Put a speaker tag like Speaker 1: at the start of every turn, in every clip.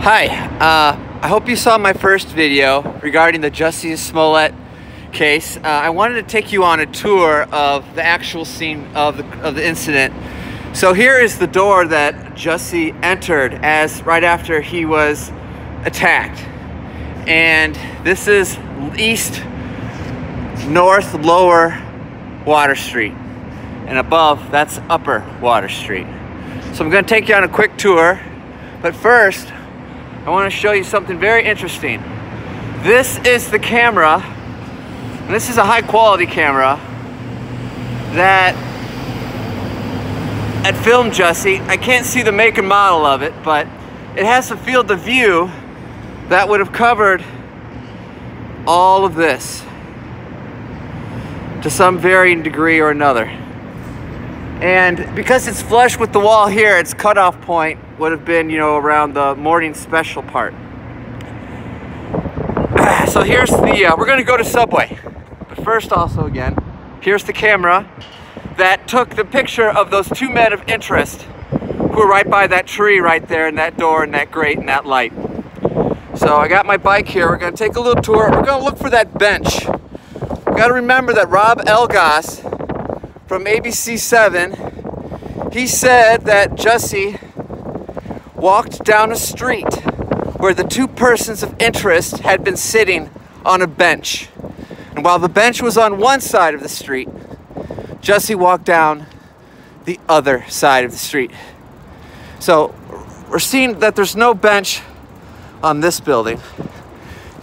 Speaker 1: Hi, I hope you saw my first video regarding the Jussie Smollett case. I wanted to take you on a tour of the actual scene of the incident. So here is the door that Jussie entered right after he was attacked. And this is east, north, lower Water Street. And above, that's upper Water Street. So I'm going to take you on a quick tour. But first, I want to show you something very interesting. This is the camera, and this is a high quality camera that filmed Jussie. I can't see the make and model of it, but it has a field of view that would have covered all of this to some varying degree or another. And because it's flush with the wall here, its cutoff point would have been, around the morning special part. So here's the, we're gonna go to Subway. But first also again, here's the camera that took the picture of those two men of interest who were right by that tree right there and that door and that grate and that light. So I got my bike here, we're gonna take a little tour. We're gonna look for that bench. We gotta remember that Rob Elgas from ABC7, he said that Jussie walked down a street where the two persons of interest had been sitting on a bench. And while the bench was on one side of the street, Jussie walked down the other side of the street. So we're seeing that there's no bench on this building.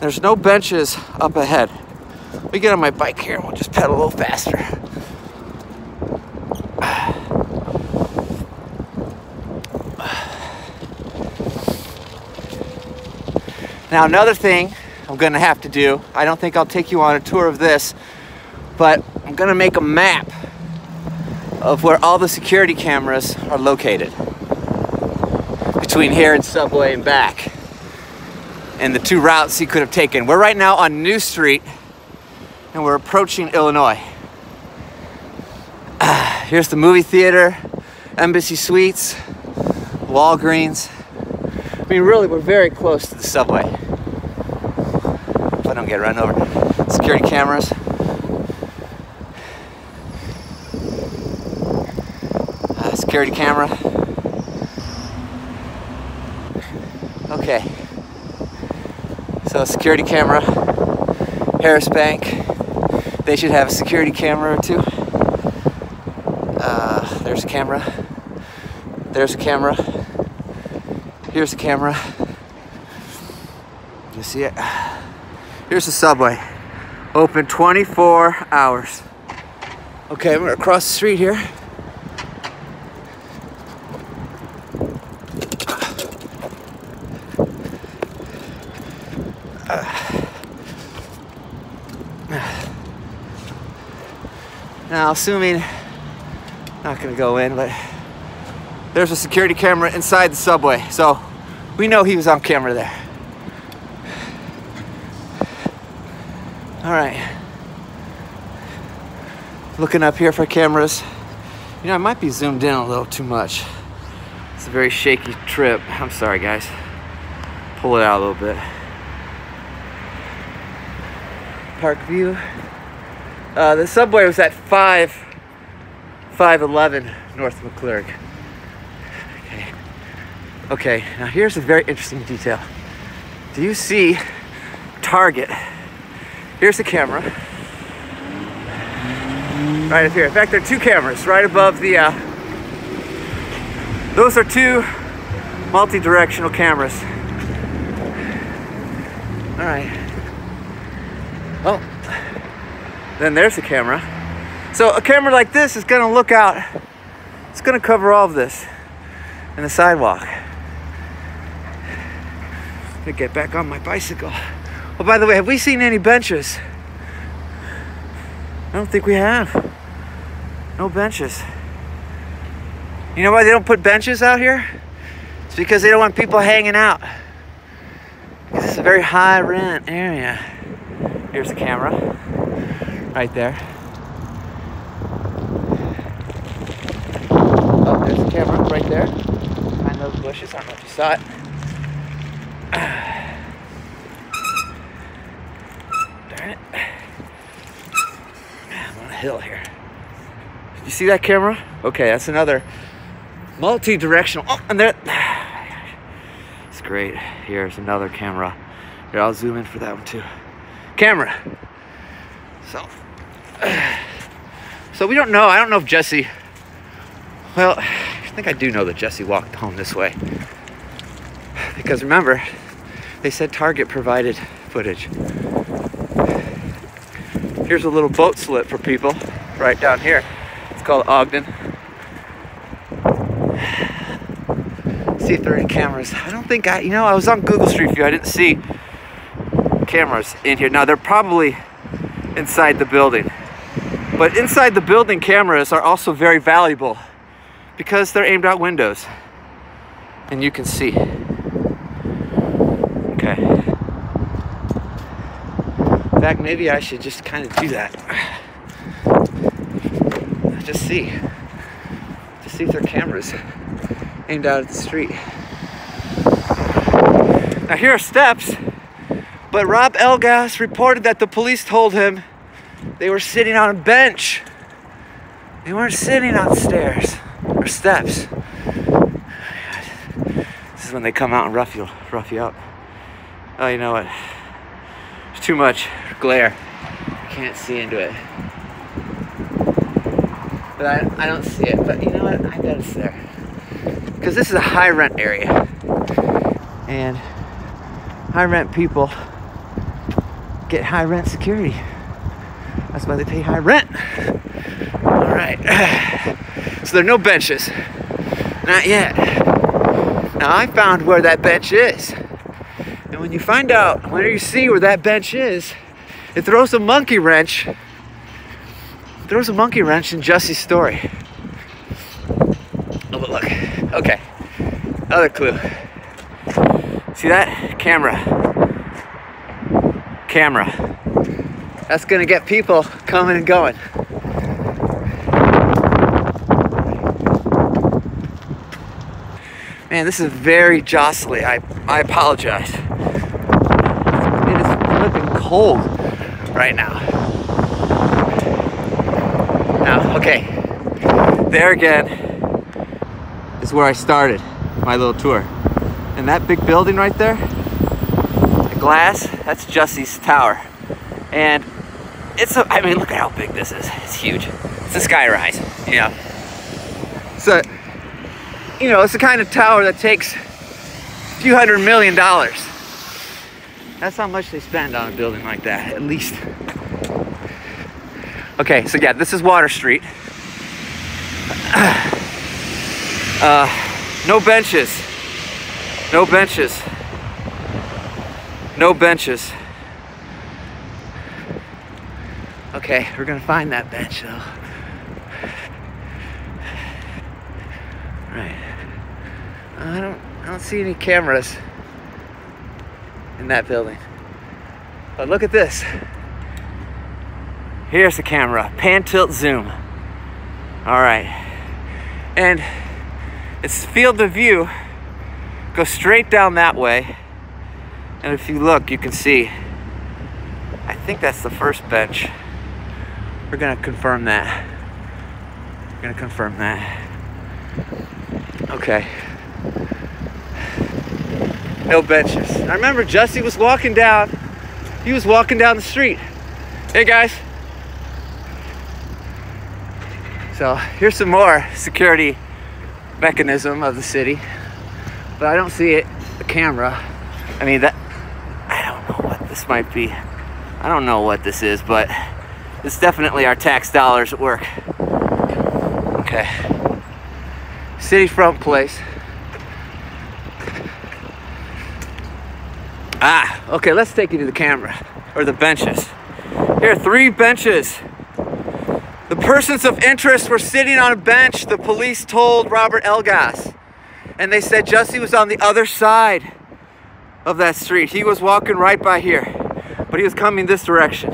Speaker 1: There's no benches up ahead. Let me get on my bike here and we'll just pedal a little faster. Now another thing I'm gonna have to do, I don't think I'll take you on a tour of this, but I'm gonna make a map of where all the security cameras are located between here and Subway and back, and the two routes he could have taken. We're right now on New Street and we're approaching Illinois. Here's the movie theater, Embassy Suites, Walgreens. I mean, really, we're very close to the Subway. If I don't get run over. Security cameras. Security camera. Okay. So security camera. Harris Bank. They should have a security camera or two. There's a camera. There's a camera. Here's the camera. You see it? Here's the Subway. Open 24 hours. Okay, I'm gonna cross the street here. Now, assuming, not gonna go in, but there's a security camera inside the Subway, so we know he was on camera there. All right. Looking up here for cameras. I might be zoomed in a little too much. It's a very shaky trip. I'm sorry, guys. Pull it out a little bit. Park view. The Subway was at 511 North McClurg. Okay, now here's a very interesting detail. Do you see Target? Here's the camera. Right up here. In fact, there are two cameras right above the, those are two multi-directional cameras. All right. Oh, then there's a camera. So a camera like this is gonna look out. It's gonna cover all of this and the sidewalk. I'm gonna get back on my bicycle. Oh, by the way, have we seen any benches? I don't think we have. No benches. You know why they don't put benches out here? It's because they don't want people hanging out. This is a very high rent area. Here's the camera, right there. Oh, there's the camera right there, behind those bushes. I don't know if you saw it. Darn it. I'm on a hill here. You see that camera? Okay, that's another multi-directional. Oh, and there. It's great. Here's another camera. Here, I'll zoom in for that one too. Camera. So we don't know. I don't know if Jussie. Well, I think I do know that Jussie walked home this way. Because remember, they said Target provided footage. Here's a little boat slip for people right down here. It's called Ogden. See if there are any cameras. I don't think I was on Google Street View. I didn't see cameras in here. Now they're probably inside the building. But inside the building, cameras are also very valuable because they're aimed out windows. And you can see. Okay. In fact, maybe I should just kind of do that. Just see if there are cameras aimed out at the street. Now here are steps, but Rob Elgas reported that the police told him they were sitting on a bench. They weren't sitting on stairs or steps. This is when they come out and rough you up. Oh, you know what? There's too much glare. I can't see into it. But I don't see it. But you know what? I bet it's there. Because this is a high rent area. And high rent people get high rent security. That's why they pay high rent. All right. So there are no benches. Not yet. Now I found where that bench is. And when you find out, when you see where that bench is, it throws a monkey wrench. It throws a monkey wrench in Jussie's story. Oh, but look. Okay. Another clue. See that? Camera. That's gonna get people coming and going. Man, this is very jostly. I apologize. It is flipping cold right now. Now, okay. There again is where I started my little tour. And that big building right there, the glass, that's Jussie's tower. And I mean, look at how big this is. It's huge. It's a sky rise, you know. So, you know, it's the kind of tower that takes a few $100 million. That's how much they spend on a building like that, at least. Okay, so yeah, this is Water Street. No benches. No benches. No benches. Okay, we're gonna find that bench though. Right. I don't see any cameras in that building. But look at this. Here's the camera. Pan, tilt, zoom. All right. And it's field of view. Go straight down that way. And if you look, you can see, I think that's the first bench. We're gonna confirm that. We're gonna confirm that. Okay. No benches. I remember Jussie was walking down. He was walking down the street. Hey guys. So here's some more security mechanism of the city. But I don't see it, the camera. I mean, I don't know what this might be. I don't know what this is, but it's definitely our tax dollars at work. Okay. City front place. Okay, let's take you to the camera, or the benches. Here are 3 benches. The persons of interest were sitting on a bench, the police told Robert Elgas. And they said Jussie was on the other side of that street. He was walking right by here, but he was coming this direction.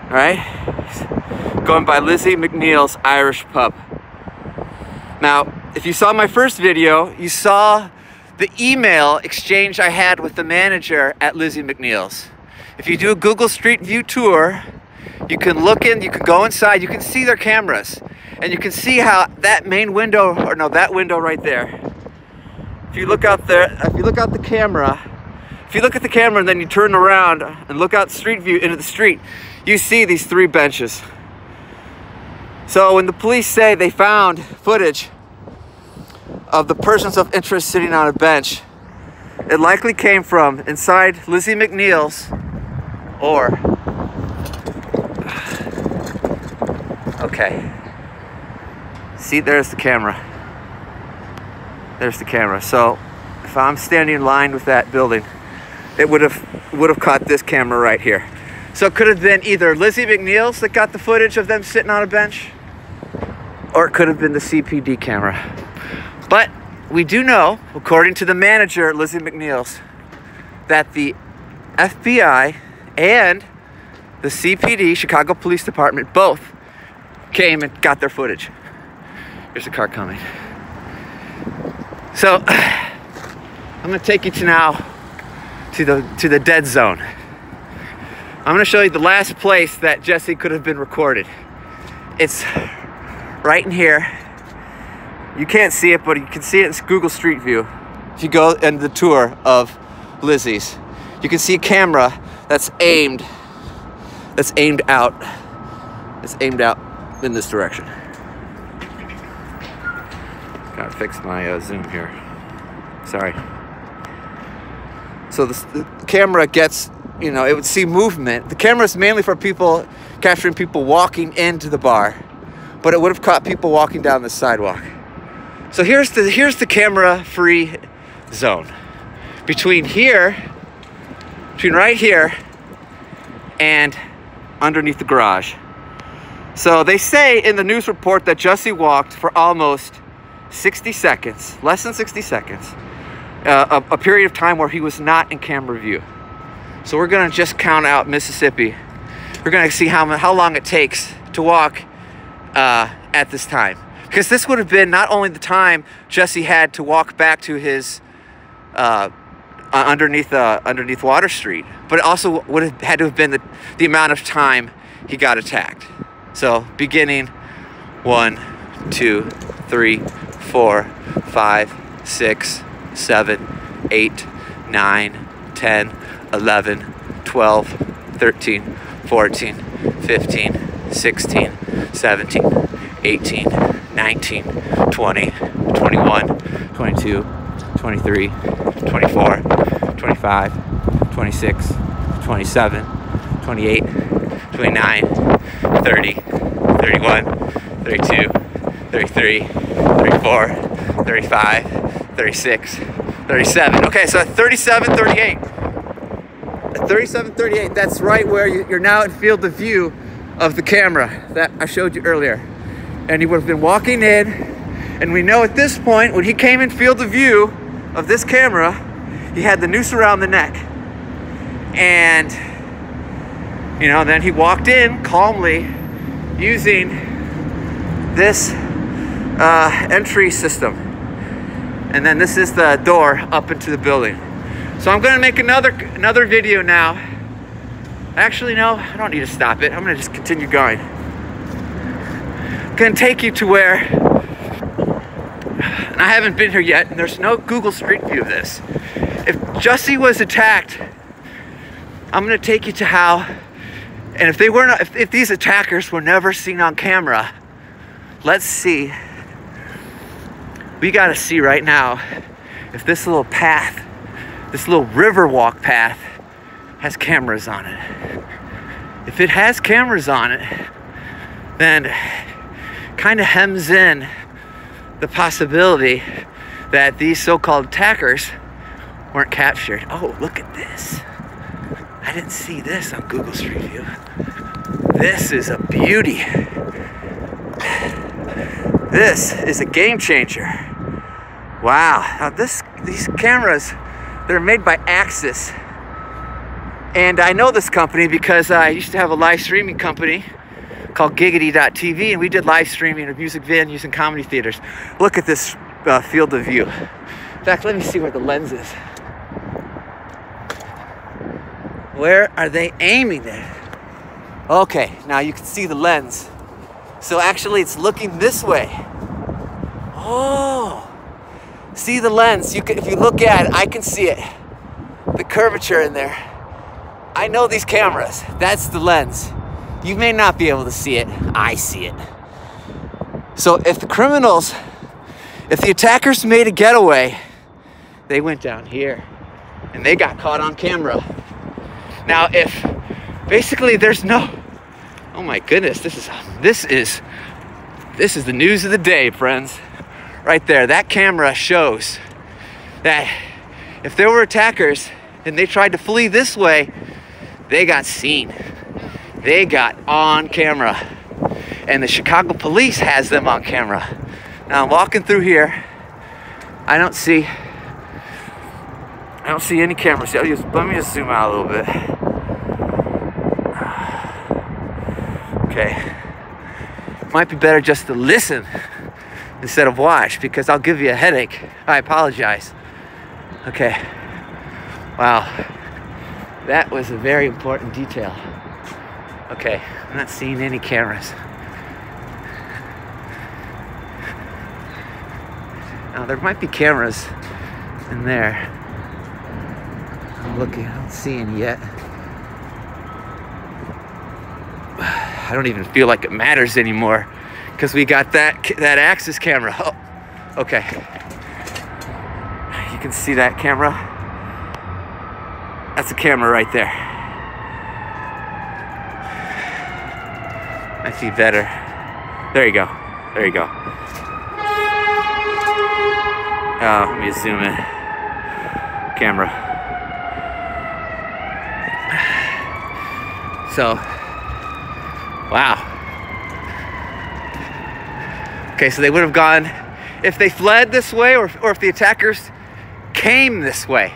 Speaker 1: All right? Going by Lizzie McNeil's Irish pub. Now, if you saw my first video, you saw the email exchange I had with the manager at Lizzie McNeil's. If you do a Google Street View tour, you can look in, you can go inside, you can see their cameras. And you can see how that main window, or no, that window right there. If you look out there, if you look out the camera, if you look at the camera and then you turn around and look out Street View into the street, you see these 3 benches. So when the police say they found footage of the persons of interest sitting on a bench, it likely came from inside Lizzie McNeil's or... Okay. See, there's the camera. There's the camera. So if I'm standing in line with that building, it would have caught this camera right here. So it could have been either Lizzie McNeil's that got the footage of them sitting on a bench, or it could have been the CPD camera. But we do know, according to the manager at Lizzie McNeil's, that the FBI and the CPD, Chicago Police Department, both came and got their footage. There's a car coming. So I'm gonna take you to the dead zone. I'm gonna show you the last place that Jussie could have been recorded. It's right in here. You can't see it, but you can see it in Google Street View. If you go in the tour of Lizzie's, you can see a camera that's aimed out in this direction. Gotta fix my zoom here. Sorry. So the camera gets, you know, it would see movement. The camera is mainly for people, capturing people walking into the bar, but it would have caught people walking down the sidewalk. So here's the camera-free zone. Between right here and underneath the garage. So they say in the news report that Jussie walked for almost 60 seconds, less than 60 seconds, a period of time where he was not in camera view. So we're gonna just count out Mississippi. We're gonna see how long it takes to walk at this time. Because this would have been not only the time Jussie had to walk back to his underneath Water Street, but it also would have had to have been the amount of time he got attacked. So beginning 1, 2, 3, 4, 5, 6, 7, 8, 9, 10, 11, 12, 13, 14, 15, 16, 17, 18, 19, 20, 21, 22, 23, 24, 25, 26, 27, 28, 29, 30, 31, 32, 33, 34, 35, 36, 37. Okay, so at 37, 38. At 37, 38, that's right where you're now in field of view of the camera that I showed you earlier. And he would have been walking in, and we know at this point, when he came in field of view of this camera, he had the noose around the neck. And, you know, then he walked in calmly using this entry system. And then this is the door up into the building. So I'm gonna make another video now. Actually, no, I don't need to stop it. I'm gonna just continue going. I'm gonna take you to where, and I haven't been here yet, and there's no Google Street View of this. If Jussie was attacked, I'm gonna take you to how, and if they were not, if these attackers were never seen on camera, let's see. We gotta see right now if this little path, this little river walk path, has cameras on it. If it has cameras on it, then kind of hems in the possibility that these so-called attackers weren't captured. Oh, look at this. I didn't see this on Google Street View. This is a beauty. This is a game changer. Wow. Now these cameras, they're made by Axis. And I know this company because I used to have a live streaming company called Giggity.tv, and we did live streaming of music venues and comedy theaters. Look at this field of view. In fact, let me see where the lens is. Where are they aiming it? Okay, now you can see the lens. So actually it's looking this way. Oh, see the lens. If you look at it, I can see it. The curvature in there. I know these cameras. That's the lens. You may not be able to see it. I see it. So if the attackers made a getaway, they went down here and they got caught on camera. Now, if basically there's no, oh my goodness, this is the news of the day, friends. Right there, that camera shows that if there were attackers and they tried to flee this way, they got seen. They got on camera. And the Chicago police has them on camera. Now I'm walking through here. I don't see any cameras. Let me just zoom out a little bit. Okay. Might be better just to listen instead of watch, because I'll give you a headache. I apologize. Okay. Wow. That was a very important detail. Okay, I'm not seeing any cameras. Now there might be cameras in there. I'm looking, I don't see any yet. I don't even feel like it matters anymore because we got that Axis camera. Oh, okay. You can see that camera. That's a camera right there. I see better. There you go. There you go. Let me zoom in. Camera. So, wow. Okay, so they would have gone, if they fled this way or if the attackers came this way.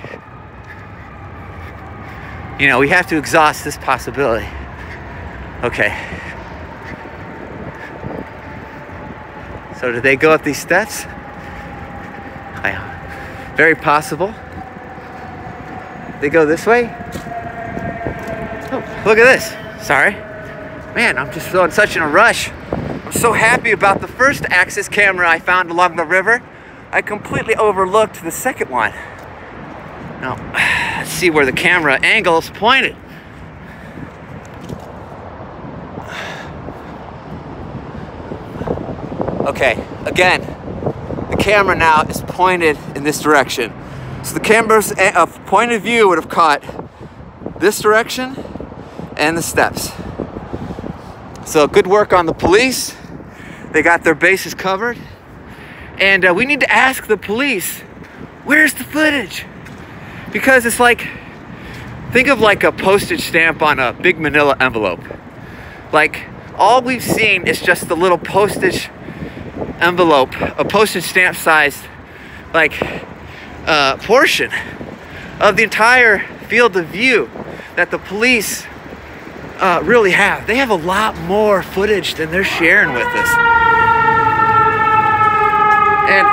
Speaker 1: You know, we have to exhaust this possibility. Okay. So did they go up these steps? Very possible. They go this way? Oh, look at this. Sorry. Man, I'm just in such a rush. I'm so happy about the first Axis camera I found along the river. I completely overlooked the second one. Now, let's see where the camera angle is pointed. Okay, again, the camera now is pointed in this direction. So the camera's point of view would have caught this direction and the steps. So good work on the police. They got their bases covered. And we need to ask the police, where's the footage? Because it's like, think of like a postage stamp on a big manila envelope. Like, all we've seen is just the little postage envelope, a postage stamp sized like portion of the entire field of view that the police really have. They have a lot more footage than they're sharing with us. And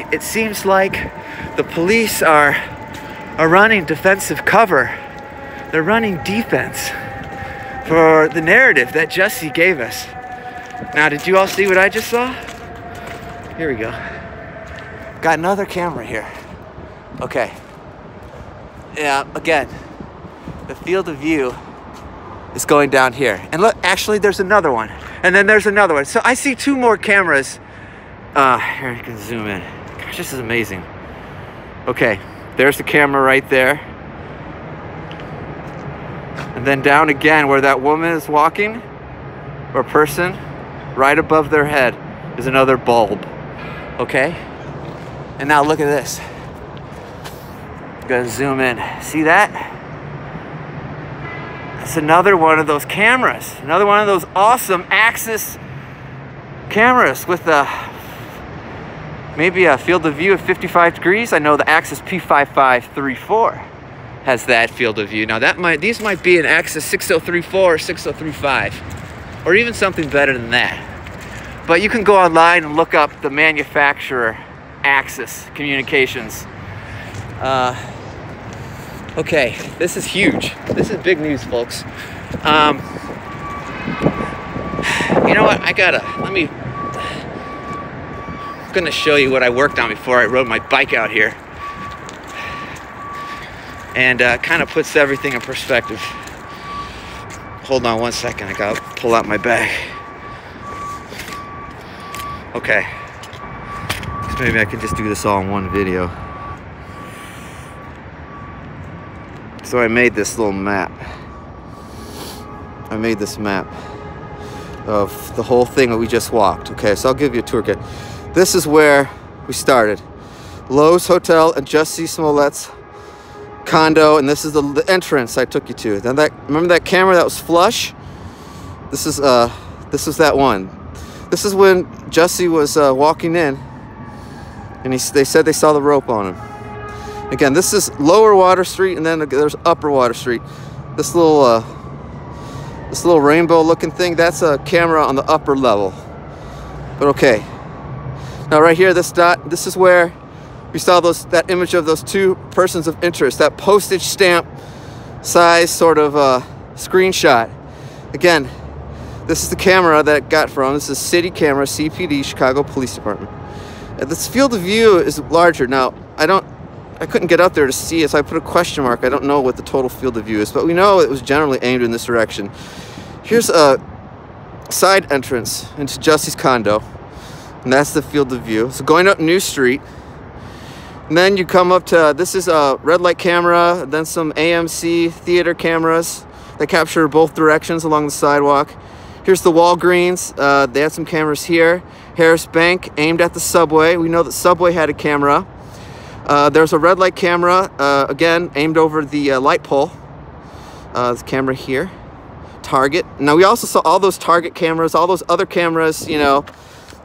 Speaker 1: it seems like the police are running defensive cover. They're running defense for the narrative that Jussie gave us. Now, did you all see what I just saw? Here we go. Got another camera here. Okay. Yeah, again, the field of view is going down here. And look, actually, there's another one. And then there's another one. So I see two more cameras. Here, you can zoom in. Gosh, this is amazing. Okay, there's the camera right there. And then down again where that woman is walking, or person, right above their head is another bulb. Okay? And now look at this. I'm gonna zoom in. See that? That's another one of those cameras. Another one of those awesome Axis cameras with maybe a field of view of 55 degrees. I know the Axis P5534 has that field of view. Now these might be an Axis 6034 or 6035, or even something better than that. But you can go online and look up the manufacturer, Axis Communications. Okay, this is huge. This is big news, folks. You know what? I'm gonna show you what I worked on before I rode my bike out here. And kind of puts everything in perspective. Hold on one second, I gotta pull out my bag. Okay. So maybe I can just do this all in one video. So I made this little map. I made this map of the whole thing that we just walked. Okay, so I'll give you a tour guide. This is where we started. Lowe's Hotel and Jussie Smollett's condo, and this is the entrance I took you to. Then remember that camera that was flush? This is that one. This is when Jussie was walking in, and they said they saw the rope on him. Again, this is Lower Water Street, and then there's Upper Water Street. This little rainbow-looking thing, that's a camera on the upper level. But okay. Now right here, this dot, this is where we saw that image of those two persons of interest, that postage stamp size sort of screenshot. Again, this is the camera that it got from. This is city camera, CPD, Chicago Police Department. And this field of view is larger. Now, I couldn't get out there to see it, so I put a question mark. I don't know what the total field of view is, but we know it was generally aimed in this direction. Here's a side entrance into Jussie's condo, and that's the field of view. So going up New Street, and then you come up to, this is a red light camera, then some AMC theater cameras that capture both directions along the sidewalk. Here's the Walgreens. They had some cameras here. Harris Bank, aimed at the subway. We know that Subway had a camera. There's a red light camera, again, aimed over the light pole. This camera here. Target. Now, we also saw all those Target cameras, all those other cameras, you know,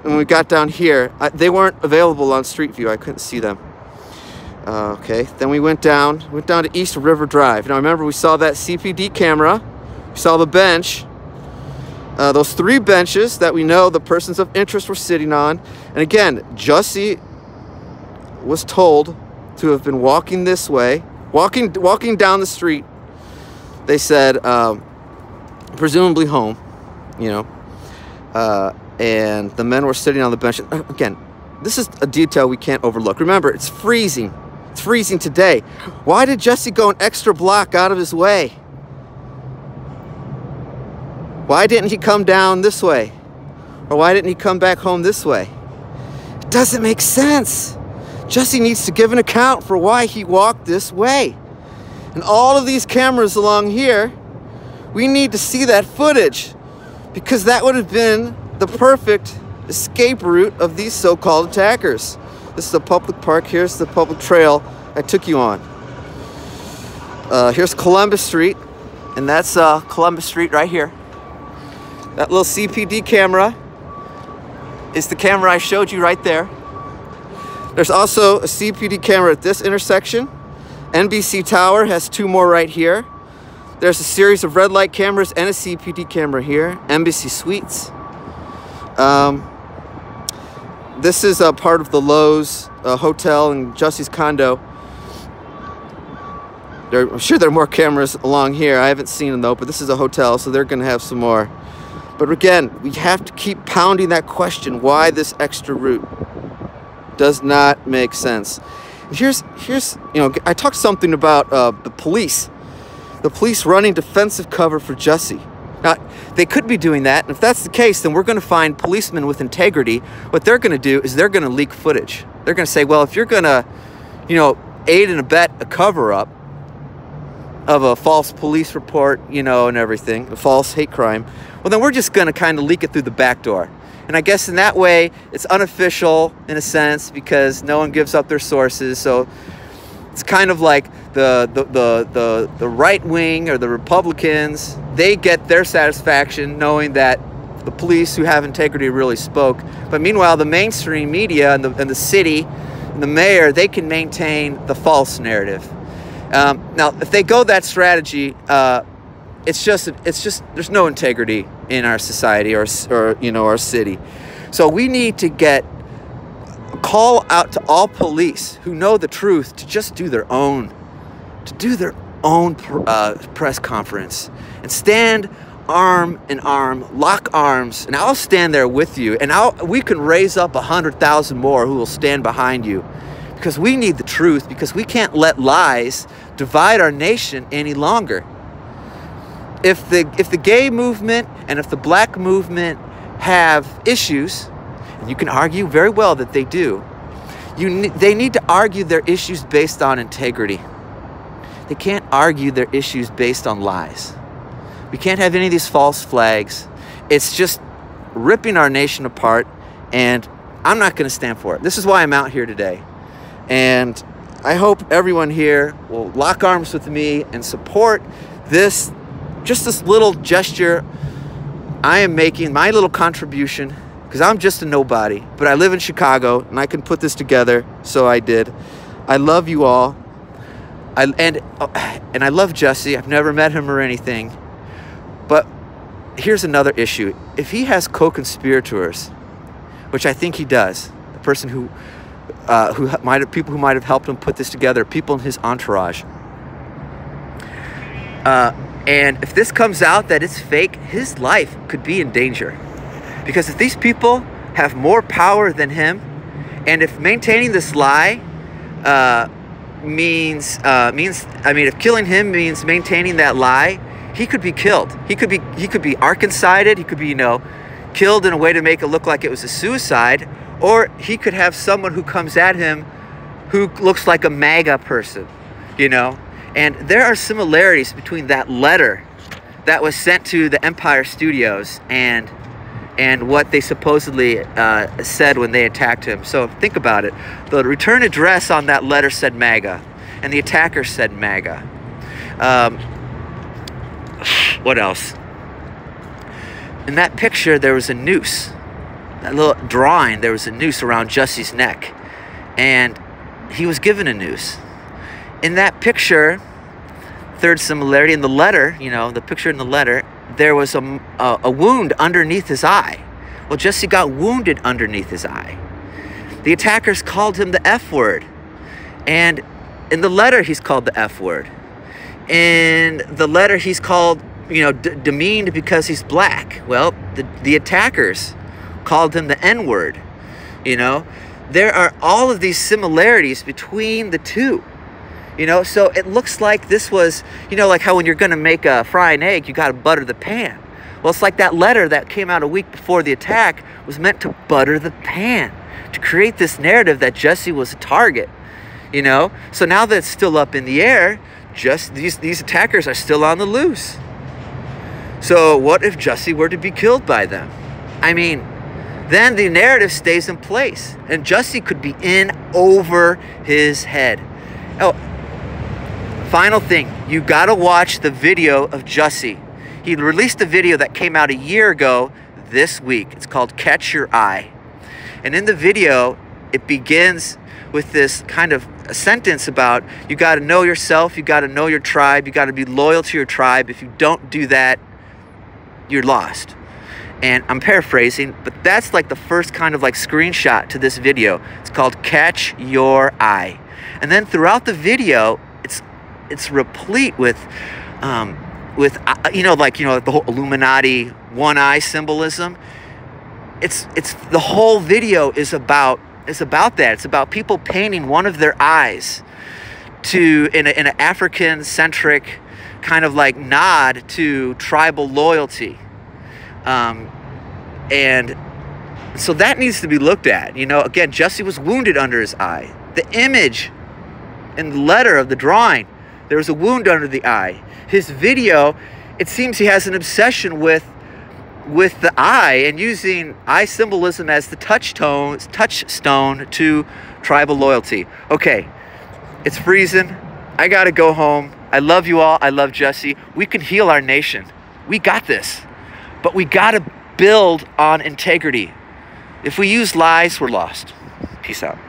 Speaker 1: when we got down here. They weren't available on Street View. I couldn't see them. Okay, then we went down to East River Drive. Now, remember, we saw that CPD camera. We saw the bench. Those three benches that we know the persons of interest were sitting on. And again, Jussie was told to have been walking this way, walking down the street. They said, presumably home, you know, and the men were sitting on the bench. Again, this is a detail we can't overlook. Remember, it's freezing. It's freezing today. Why did Jussie go an extra block out of his way? Why didn't he come down this way? Or why didn't he come back home this way? It doesn't make sense. Jussie needs to give an account for why he walked this way. And all of these cameras along here, we need to see that footage, because that would have been the perfect escape route of these so-called attackers. This is a public park. Here's the public trail I took you on. Here's Columbus Street, and that's Columbus Street right here. That little CPD camera is the camera I showed you right there. There's also a CPD camera at this intersection. NBC Tower has two more right here. There's a series of red light cameras and a CPD camera here. Embassy Suites. This is a part of the Lowe's hotel and Jussie's condo. I'm sure there are more cameras along here. I haven't seen them though, but this is a hotel, so they're gonna have some more. But again, we have to keep pounding that question, why this extra route? Does not make sense. Here's you know, I talked something about the police running defensive cover for Jussie. Now, they could be doing that, and if that's the case, then we're going to find policemen with integrity. What they're going to do is they're going to leak footage. They're going to say, well, if you're going to, you know, aid and abet a cover-up of a false police report, you know, and everything, a false hate crime, well, then we're just going to kind of leak it through the back door. And I guess in that way, it's unofficial in a sense because no one gives up their sources. So it's kind of like the right wing or the Republicans, they get their satisfaction knowing that the police who have integrity really spoke. But meanwhile, the mainstream media and the city and the mayor, they can maintain the false narrative. Now, if they go that strategy, it's just there's no integrity in our society or you know, our city. So we need to call out to all police who know the truth to just do their own press conference and stand arm in arm, lock arms, and I'll stand there with you, and we can raise up 100,000 more who will stand behind you, because we need the truth, because we can't let lies divide our nation any longer. If the gay movement and if the black movement have issues, and you can argue very well that they do, they need to argue their issues based on integrity. They can't argue their issues based on lies. We can't have any of these false flags. It's just ripping our nation apart, and I'm not going to stand for it. This is why I'm out here today. And I hope everyone here will lock arms with me and support this little gesture I am making, my little contribution, because I'm just a nobody. But I live in Chicago, and I can put this together, so I did. I love you all. And I love Jussie. I've never met him or anything. But here's another issue. If he has co-conspirators, which I think he does, the person people who might have helped him put this together, people in his entourage. And if this comes out that it's fake, his life could be in danger. Because if these people have more power than him, and if maintaining this lie if killing him means maintaining that lie, he could be killed. He could be Arkancided. He could be, killed in a way to make it look like it was a suicide, or he could have someone who comes at him who looks like a MAGA person, And there are similarities between that letter that was sent to the Empire Studios and what they supposedly said when they attacked him. So think about it. The return address on that letter said MAGA, and the attacker said MAGA. What else? In that picture, there was a noose. That little drawing, there was a noose around Jussie's neck, and he was given a noose. In that picture, third similarity, in the letter, the picture in the letter, there was a wound underneath his eye. Well, Jussie got wounded underneath his eye. The attackers called him the F word. And in the letter, he's called the F word. In the letter, he's called, demeaned because he's black. Well, the attackers called him the N word. There are all of these similarities between the two. So it looks like this was, like how when you're going to fry an egg, you got to butter the pan. Well, it's like that letter that came out a week before the attack was meant to butter the pan, to create this narrative that Jussie was a target, So now that it's still up in the air, just these attackers are still on the loose. So what if Jussie were to be killed by them? Then the narrative stays in place, and Jussie could be in over his head. Oh, final thing, you gotta watch the video of Jussie. He released a video that came out a year ago this week. It's called Catch Your Eye. And in the video, it begins with this kind of a sentence about you gotta know yourself, you gotta know your tribe, you gotta be loyal to your tribe. If you don't do that, you're lost. And I'm paraphrasing, but that's like the first kind of screenshot to this video. It's called Catch Your Eye. And then throughout the video, it's replete with the whole Illuminati one eye symbolism. It's the whole video is about that. It's about people painting one of their eyes in an African centric kind of nod to tribal loyalty. And so that needs to be looked at. Again, Jussie was wounded under his eye. The image in the letter of the drawing, there was a wound under the eye. His video, it seems he has an obsession with the eye and using eye symbolism as the touchstone to tribal loyalty. Okay, it's freezing. I gotta go home. I love you all. I love Jussie. We can heal our nation. We got this. But we gotta build on integrity. If we use lies, we're lost. Peace out.